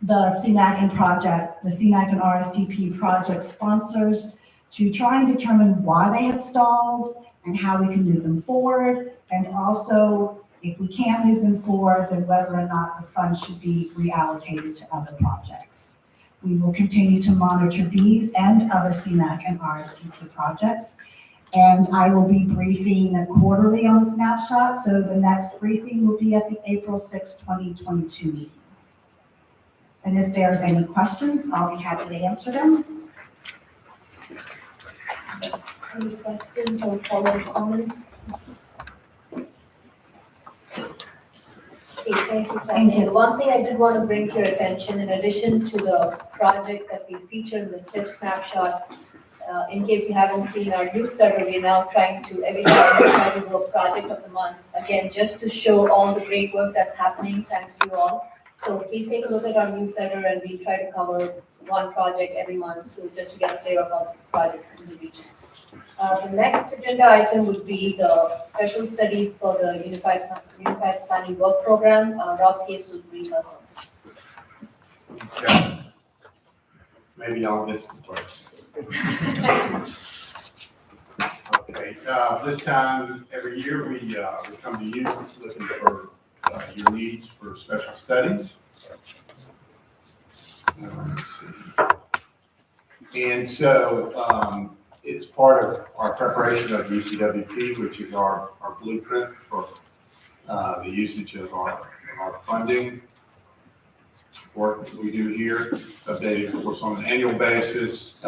the CMAQ and RSTP project sponsors to try and determine why they have stalled and how we can move them forward. And also, if we can't move them forward, then whether or not the funds should be reallocated to other projects. We will continue to monitor these and other CMAQ and RSTP projects. And I will be briefing quarterly on the snapshot. So the next briefing will be at the April 6, 2022 meeting. And if there's any questions, I'll be happy to answer them. Any questions or follow-up comments? Okay, thank you, Thank Kathleen. you. The one thing I did want to bring to your attention, in addition to the project that we featured in the tip snapshot, in case you haven't seen our newsletter, we're now trying to, every time we try to do a project of the month, again, just to show all the great work that's happening, thanks to you all. So please take a look at our newsletter, and we try to cover one project every month, so just to get a flavor of all the projects in the region. The next agenda item would be the special studies for the Unified Planning Work Program. Rob Case will brief us on this. Okay. Maybe I'll get some questions. Okay, this time every year we come to you looking for your needs for special studies. Let's see. And so it's part of our preparation of UTWP, which is our blueprint for the usage of our funding work that we do here. It's updated, of course, on an annual basis.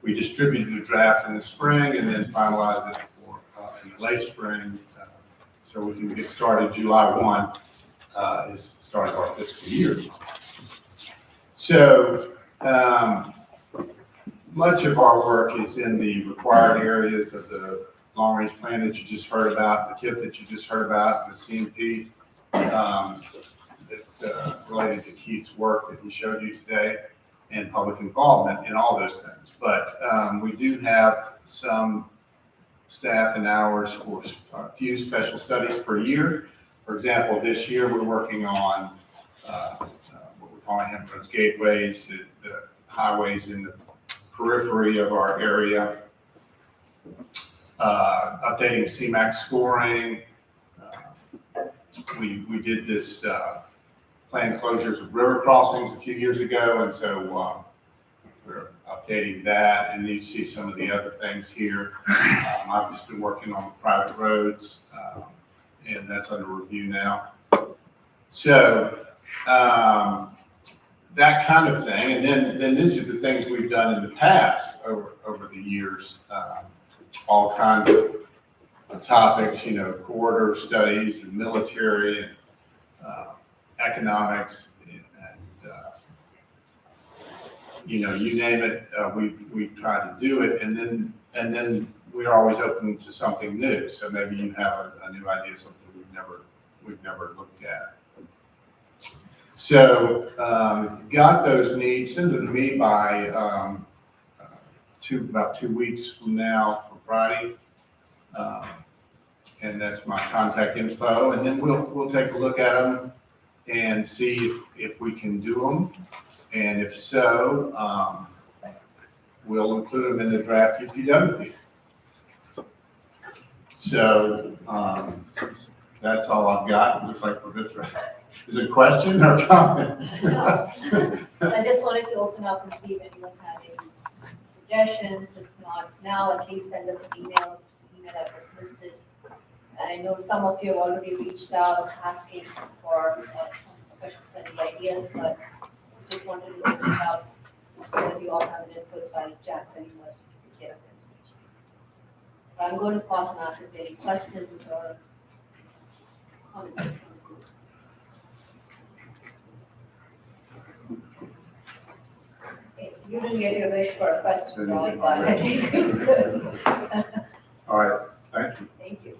We distributed the draft in the spring and then finalized it for in the late spring, so we can get started. July 1 is the start of our fiscal year. So much of our work is in the required areas of the long-range plan that you just heard about, the TIP that you just heard about, the CMP that's related to Keith's work that he showed you today, and public involvement in all those things. But we do have some staff and hours for a few special studies per year. For example, this year we're working on what we're calling those gateways, the highways in the periphery of our area, updating CMAQ scoring. We did this planned closures of river crossings a few years ago, and so we're updating that, and you see some of the other things here. I've just been working on the private roads, and that's under review now. So that kind of thing, and then these are the things we've done in the past over the years, all kinds of topics, corridor studies and military and economics, and you name it, we've tried to do it, and then we're always open to something new. So maybe you have a new idea, something we've never looked at. So if you've got those needs, send them to me by about 2 weeks from now, for Friday. And that's my contact info, and then we'll take a look at them and see if we can do them, and if so, we'll include them in the draft UPWP. So that's all I've got. It looks like we're good. Is it a question or comment? I just wanted to open up and see if anyone had any suggestions. If not, now at least send us an email address listed. And I know some of you have already reached out asking for some special study ideas, but just wanted to open it up so that you all have an input by Jack when you must get us information. But I'm going to pause and ask if there are any questions or comments. Okay, so you didn't get your wish for a question, Rob, but I think we could. All right, thank you. Thank you.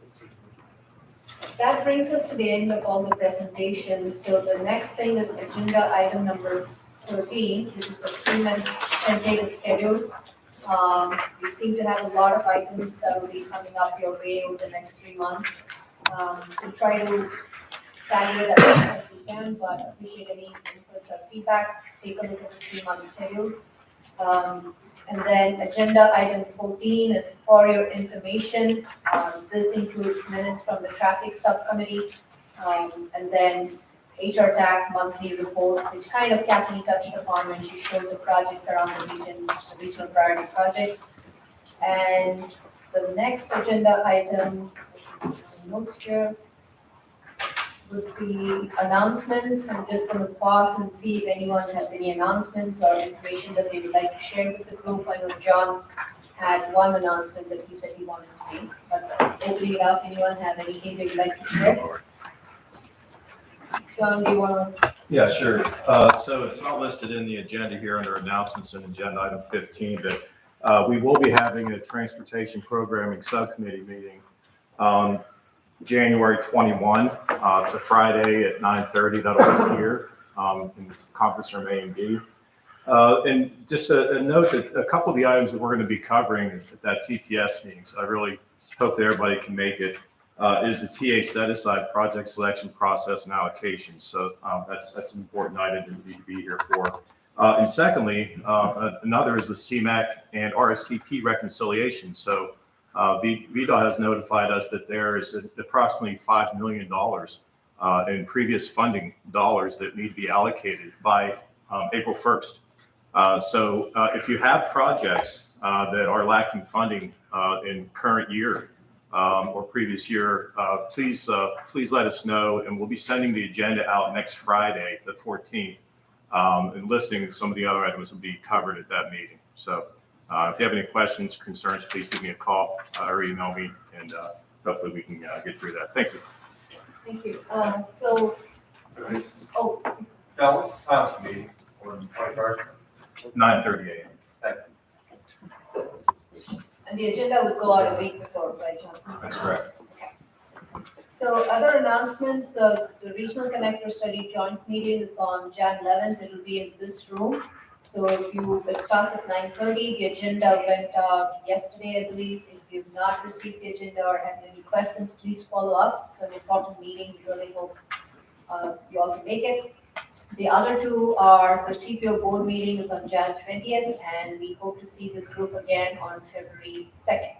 That brings us to the end of all the presentations. So the next thing is agenda item number 13, which is the 3-month tentative schedule. We seem to have a lot of items that will be coming up your way over the next 3 months. We'll try to stagger it as much as we can, but appreciate any inputs or feedback. Take a look at the 3-month schedule. And then agenda item 14 is for your information. This includes minutes from the traffic subcommittee, and then HRTPO monthly report, which kind of Kathleen touched upon when she showed the projects around the region, the regional priority projects. And the next agenda item, notes here, with the announcements. I'm just going to pause and see if anyone has any announcements or information that they would like to share with the group. I know John had one announcement that he said he wanted to make, but opening it up, anyone have anything they would like to share? John, do you want to? Yeah, sure. So it's not listed in the agenda here under announcements in agenda item 15, but we will be having a transportation programming subcommittee meeting on January 21. It's a Friday at 9:30. That'll be here in the conference room A and B. And just a note that a couple of the items that we're going to be covering at that TPS meeting, so I really hope that everybody can make it, is the TA set-aside project selection process and allocation. So that's an important item that we need to be here for. And secondly, another is the CMAQ and RSTP reconciliation. So VDOT has notified us that there is approximately $5 million in previous funding dollars that need to be allocated by April 1st. So if you have projects that are lacking funding in current year or previous year, please let us know, and we'll be sending the agenda out next Friday, the 14th, and listing some of the other items will be covered at that meeting. So if you have any questions, concerns, please give me a call or email me, and hopefully we can get through that. Thank you. Thank you. Council meeting on 21st. 9:30 a.m. And the agenda would go out a week before, right, Jonathan? That's correct. So other announcements, the Regional Connector Study joint meeting is on Jan 11th. It will be in this room. So it starts at 9:30. The agenda went out yesterday, I believe. If you've not received the agenda or have any questions, please follow up. It's an important meeting. We really hope you all can make it. The other two are the TPO board meeting is on Jan 20th, and we hope to see this group again on February 2nd.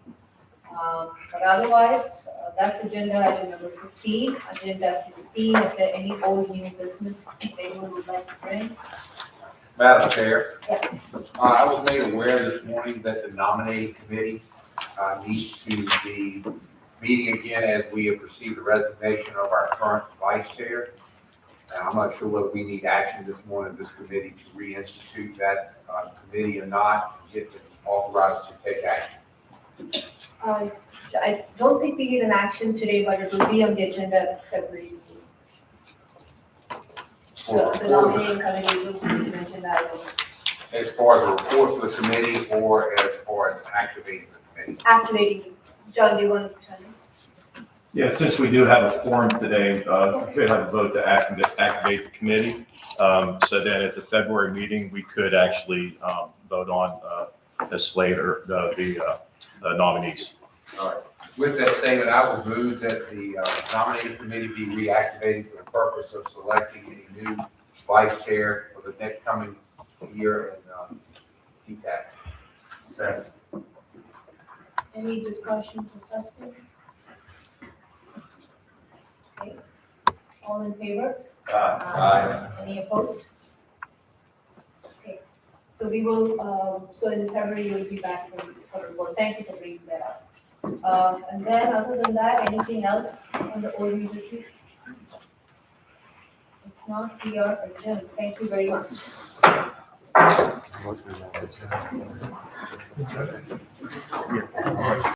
But otherwise, that's agenda item number 15. Agenda 16, if there any old new business anyone would like to bring. Madam Chair. Yeah. I was made aware this morning that the nominating committee needs to be meeting again as we have received the resignation of our current vice chair. And I'm not sure whether we need action this morning, this committee, to reinstitute that committee or not, get authorized to take action. I don't think we need an action today, but it will be on the agenda February. The nominating committee will be an agenda item. As far as a report for the committee or as far as activating the committee? Activating. John, do you want to tell me? Yeah, since we do have a quorum today, we could have a vote to activate the committee. So then at the February meeting, we could actually vote on a slate or the nominees. All right. With that statement, I would move that the nominating committee be reactivated for the purpose of selecting a new vice chair for the next coming year in TTAC. Any discussions or questions? Okay. All in favor? Aye. Any opposed? Okay, so we will, so in February, you'll be back for the report. Thank you for bringing that up. And then, other than that, anything else on the old new business? If not, we are adjourned. Thank you very much.